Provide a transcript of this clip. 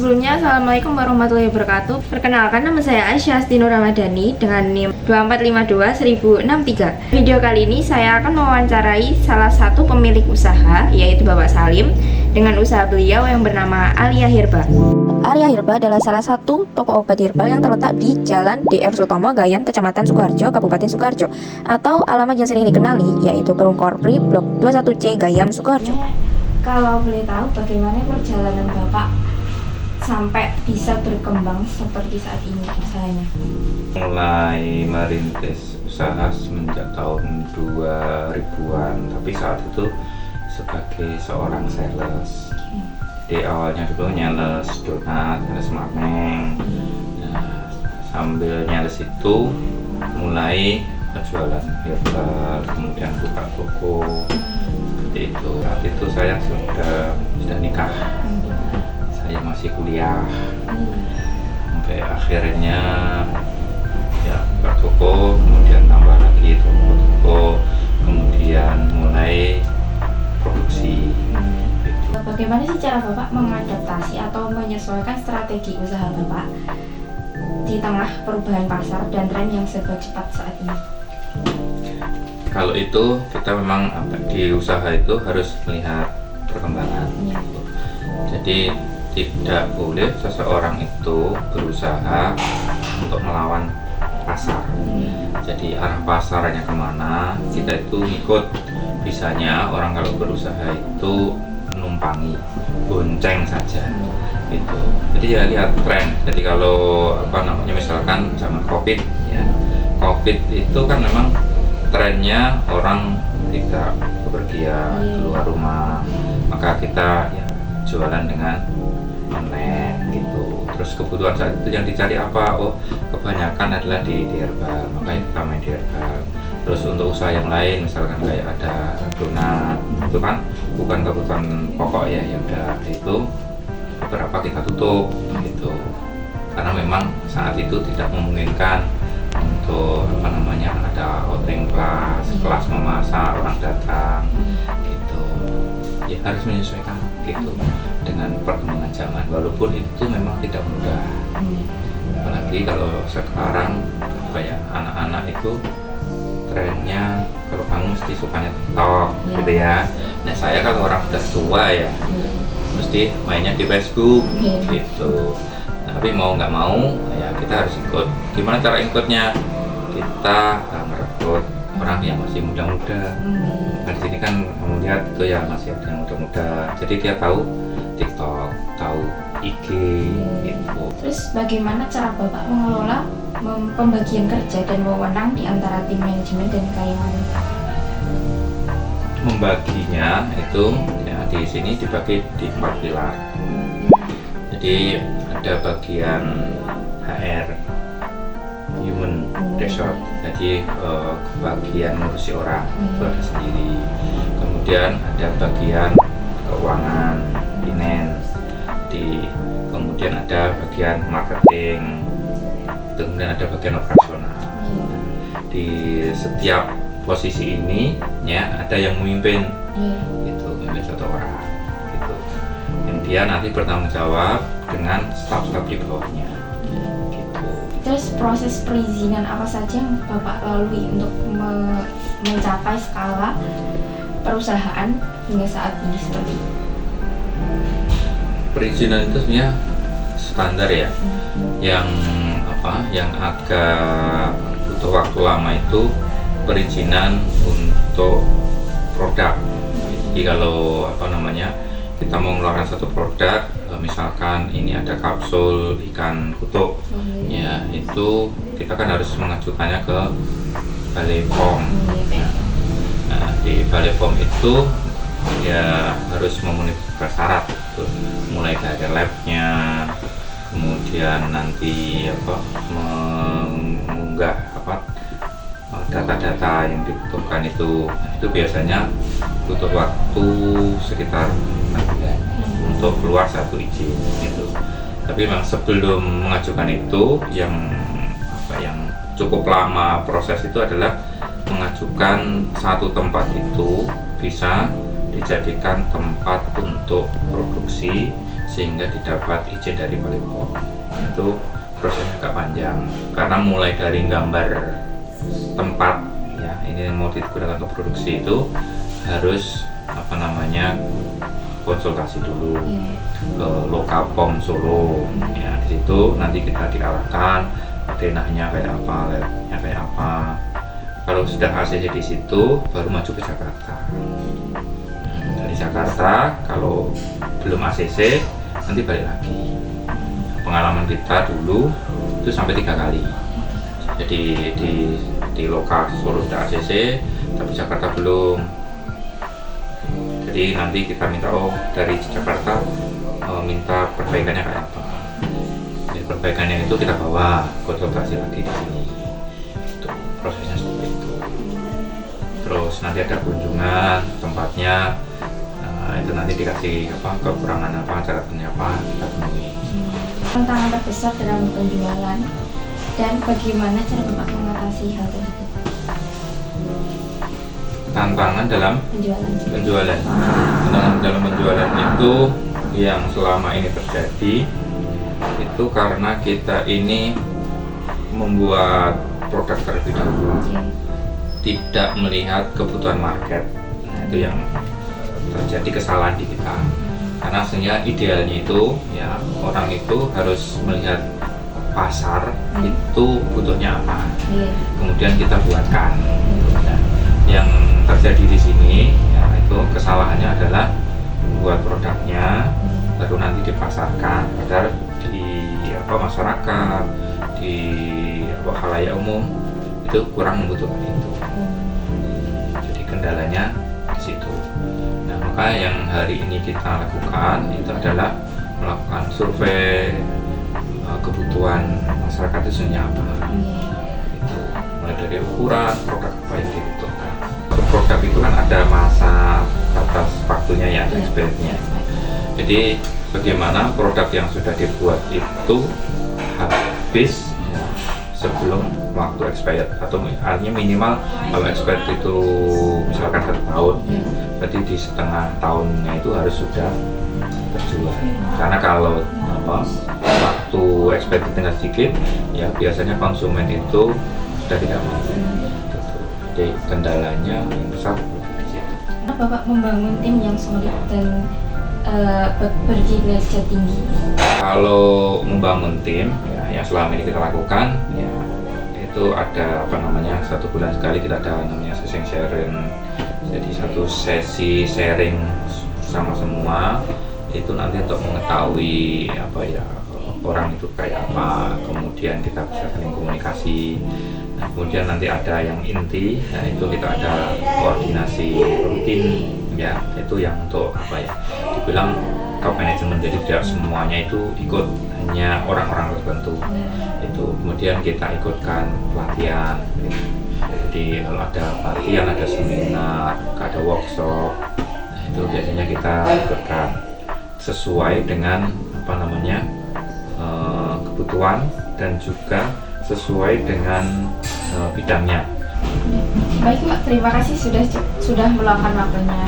Sebelumnya, Assalamualaikum warahmatullahi wabarakatuh. Perkenalkan, nama saya Aisyah Astino Ramadhani dengan NIM 24521063. Video kali ini saya akan mewawancarai salah satu pemilik usaha, yaitu Bapak Salim, dengan usaha beliau yang bernama Alia Herba. Alia Herba adalah salah satu toko obat herbal yang terletak di Jalan DR Sutomo, Gayan, Kecamatan Sukoharjo, Kabupaten Sukoharjo, atau alamat yang sering dikenali yaitu Perung Korpri, Blok 21C, Gayam, Sukoharjo. Kalau boleh tahu, bagaimana perjalanan Bapak sampai bisa berkembang seperti saat ini usahanya? Mulai merintis usaha semenjak tahun 2000-an, tapi saat itu sebagai seorang sales. Jadi awalnya dulu nyales donat, nyales makneng. Nah, sambil nyales itu mulai jualan herbal, kemudian buka toko. Seperti itu. Saat itu saya sudah nikah. Saya masih kuliah. Sampai akhirnya ya buka toko, kemudian tambah lagi toko, kemudian mulai produksi. Bagaimana sih cara Bapak mengadaptasi atau menyesuaikan strategi usaha Bapak di tengah perubahan pasar dan tren yang serba cepat saat ini? Kalau itu kita memang di usaha itu harus melihat perkembangan. Jadi tidak boleh seseorang itu berusaha untuk melawan pasar. Jadi arah pasarnya kemana, kita itu ikut. Bisanya orang kalau berusaha itu menumpangi, bonceng saja gitu. Jadi ya lihat tren. Jadi kalau misalkan zaman COVID ya, COVID itu kan memang trennya orang tidak bepergian keluar rumah, maka kita ya jualan dengan online gitu. Terus kebutuhan saat itu yang dicari apa? Oh, kebanyakan adalah di herbal, makanya kita main di herbal. Terus untuk usaha yang lain, misalkan kayak ada donat, itu kan bukan kebutuhan pokok ya, yang udah itu beberapa kita tutup gitu. Karena memang saat itu tidak memungkinkan untuk ada ordering kelas memasak, orang datang gitu. Ya harus menyesuaikan gitu dengan perkembangan zaman, walaupun itu memang tidak mudah. Apalagi kalau sekarang kayak anak-anak itu trennya, kalau kamu mesti sukanya TikTok gitu ya. Nah saya kalau orang udah tua ya mesti mainnya di Facebook gitu. Tapi mau nggak mau ya kita harus ikut. Gimana cara ikutnya? Kita merekrut orang yang masih muda-muda. Nah, di sini kan kamu lihat itu ya masih ada yang muda-muda. Jadi dia tahu TikTok, tahu IG gitu. Terus bagaimana cara Bapak mengelola pembagian kerja dan wewenang di antara tim manajemen dan karyawan? Membaginya itu ya di sini dibagi di 4 pilar. Jadi ada bagian HR, human resource, jadi bagian ngurusi orang itu ada sendiri. Kemudian ada bagian keuangan, finance, kemudian ada bagian marketing, kemudian ada bagian operasional. Di setiap posisi ini ya ada yang memimpin, itu memimpin satu orang gitu. Dan dia nanti bertanggung jawab dengan staf-staf di bawahnya gitu. Terus proses perizinan apa saja yang Bapak lalui untuk mencapai skala perusahaan hingga saat ini seperti itu? Perizinan itu sebenarnya standar ya. Yang agak butuh waktu lama itu perizinan untuk produk. Jadi kalau kita mau mengeluarkan satu produk, misalkan ini ada kapsul ikan kutuk, ya itu kita kan harus mengajukannya ke Balai POM. Nah, di Balai POM itu ya harus memenuhi syarat, mulai dari labnya, kemudian nanti mengunggah data-data yang dibutuhkan itu biasanya butuh waktu sekitar 6 bulan untuk keluar satu izin gitu. Tapi memang sebelum mengajukan itu yang cukup lama proses itu adalah mengajukan satu tempat itu bisa dijadikan tempat untuk produksi sehingga didapat izin dari Balai POM. Itu prosesnya agak panjang karena mulai dari gambar tempat ya ini mau digunakan untuk produksi itu harus konsultasi dulu ke Lokal POM Solo ya. Di situ nanti kita diarahkan denahnya kayak apa, labnya kayak apa. Kalau sudah ACC di situ baru maju ke Jakarta. Dari Jakarta kalau belum ACC nanti balik lagi. Pengalaman kita dulu itu sampai 3 kali. Jadi di Lokal Solo sudah ACC tapi Jakarta belum. Jadi nanti kita minta dari Jakarta minta perbaikannya kayak apa. Jadi perbaikannya itu kita bawa konsultasi lagi di sini. Itu prosesnya seperti itu. Terus nanti ada kunjungan tempatnya. Itu nanti dikasih kekurangan apa, cara apa kita penuhi. Tantangan terbesar dalam penjualan dan bagaimana cara Bapak mengatasi hal tersebut? Tantangan dalam penjualan. Tantangan dalam penjualan itu yang selama ini terjadi itu karena kita ini membuat produk terlebih dahulu, tidak melihat kebutuhan market. Nah, itu yang terjadi kesalahan di kita. Karena sehingga idealnya itu ya orang itu harus melihat pasar itu butuhnya apa, kemudian kita buatkan. Nah, yang terjadi di sini ya itu kesalahannya adalah buat produknya baru nanti dipasarkan, padahal di masyarakat, di khalayak umum itu kurang membutuhkan itu. Jadi kendalanya di situ. Nah, maka yang hari ini kita lakukan itu adalah melakukan survei kebutuhan masyarakat itu sebenarnya apa. Itu mulai dari ukuran produk apa yang dibutuhkan. Untuk produk itu kan ada masa batas waktunya ya, ada expirednya. Jadi bagaimana produk yang sudah dibuat itu habis ya, sebelum waktu expired, atau artinya minimal kalau expired itu misalkan 1 tahun, berarti di setengah tahunnya itu harus sudah terjual. Karena kalau waktu expired tinggal sedikit, ya biasanya konsumen itu sudah tidak mau. Jadi kendalanya yang besar di situ. Bapak membangun tim yang solid dan berkinerja tinggi. Kalau membangun tim ya, yang selama ini kita lakukan ya itu ada 1 bulan sekali kita ada namanya session sharing. Jadi 1 sesi sharing bersama semua itu nanti untuk mengetahui orang itu kayak apa, kemudian kita bisa saling komunikasi. Nah, kemudian nanti ada yang inti, nah itu kita ada koordinasi rutin ya, itu yang untuk dibilang top management, jadi tidak semuanya itu ikut, hanya orang-orang tertentu itu. Kemudian kita ikutkan pelatihan, jadi kalau ada pelatihan, ada seminar, ada workshop, nah itu biasanya kita ikutkan sesuai dengan kebutuhan dan juga sesuai dengan bidangnya. Baik Mbak, terima kasih sudah meluangkan waktunya.